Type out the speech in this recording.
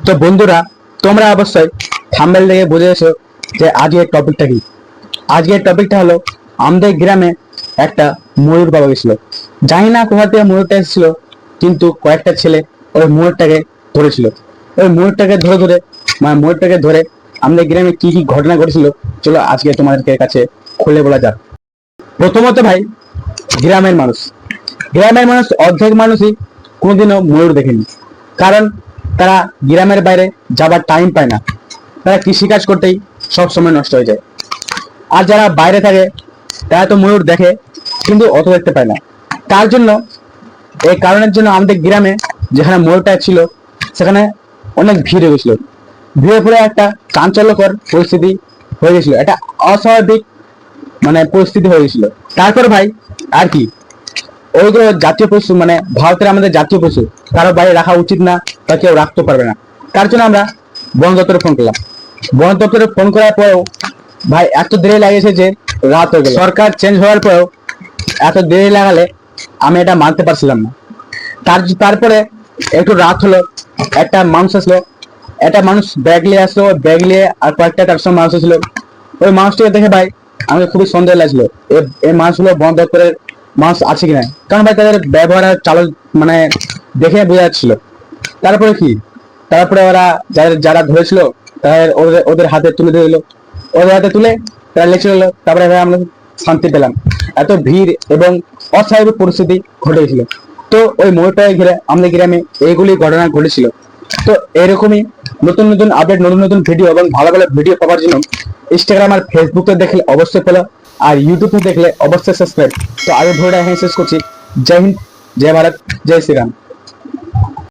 তো বন্ধুরা, তোমরা অবশ্যই থাম্বনেল দেখে বুঝে গেছো যে আজকের টপিকটা কি। আজকের টপিকটা হলো আমাদের গ্রামে একটা ময়ূর পাওয়া গেছিল। জানি না কোথা থেকে ময়ূরটা এসেছিল, কিন্তু কয়েকটা ছেলে ওই ময়ূরটাকে ধরেছিল। ওই ময়ূরটাকে ধরে ধরে ময়ূরটাকে ধরে আমাদের গ্রামে কি কি ঘটনা ঘটেছিল, চলো আজকে তোমাদেরকে কাছে খুলে বলা যাক। প্রথমত ভাই, গ্রামের মানুষ গ্রামের মানুষ অর্ধেক মানুষই কোনোদিনও ময়ূর দেখেনি, কারণ তারা গ্রামের বাইরে যাবার টাইম পায় না। তারা কৃষিকাজ করতেই সব সময় নষ্ট হয়ে যায়। আর যারা বাইরে থাকে তারা তো ময়ূর দেখে, কিন্তু অত দেখতে পায় না। তার জন্য, এই কারণের জন্য আমাদের গ্রামে যেখানে ময়ূরটা ছিল সেখানে অনেক ভিড় হয়ে গেছিল। ভিড়ে পড়ে একটা চাঞ্চল্যকর পরিস্থিতি হয়ে গেছিল, একটা অস্বাভাবিক পরিস্থিতি হয়ে গেছিল। তারপর ভাই আর কি, ওইগুলো জাতীয় পশু, ভারতের আমাদের জাতীয় পশু, কারো বাইরে রাখা উচিত না বা কেউ রাখতে পারবে না। তার জন্য আমরা বন দপ্তরে ফোন করলাম। বন দপ্তরে ফোন করার পরেও ভাই এত দেরি লাগেছে যে রাত হয়ে গেল। সরকার চেঞ্জ হওয়ার পরেও এত দেরি লাগালে আমি এটা মানতে পারছিলাম না। তারপরে একটু রাত হলো, একটা মানুষ আসলো, একটা মানুষ ব্যাগ নিয়ে আসলো। ব্যাগ নিয়ে আর কয়েকটা তার সঙ্গে মানুষ আসলো। ওই মানুষটাকে দেখে ভাই আমাকে খুবই সন্দেহ লাগছিল, এই মানুষগুলো বন দপ্তরের মানুষ আছে কিনা, কারণ ভাই তাদের ব্যবহার আর চাল দেখে বোঝা যাচ্ছিল। তারপরে কি, তারপরে ওরা যারা ধরেছিল তাদের ওদের হাতে তুলে দিল। ওদের হাতে তুলে তারা লেখে গেল। তারপরে ভাই আমরা শান্তি পেলাম। এত ভিড় এবং অস্বাভাবিক পরিস্থিতি ঘটেছিল। তো ওই ময়ূরটাকে ঘিরে আমাদের গ্রামে এইগুলি ঘটনা ঘটেছিল। তো এরকমই নতুন নতুন আপডেট, নতুন নতুন ভিডিও এবং ভালো ভালো ভিডিও পাওয়ার জন্য ইনস্টাগ্রাম আর ফেসবুকে দেখলে অবশ্যই ফলো, আর ইউটিউবে দেখলে অবশ্যই সাবস্ক্রাইব। তো আগে ভিডিওটা এখানে শেষ করছি। জয় হিন্দ, জয় ভারত, জয় শ্রীরাম।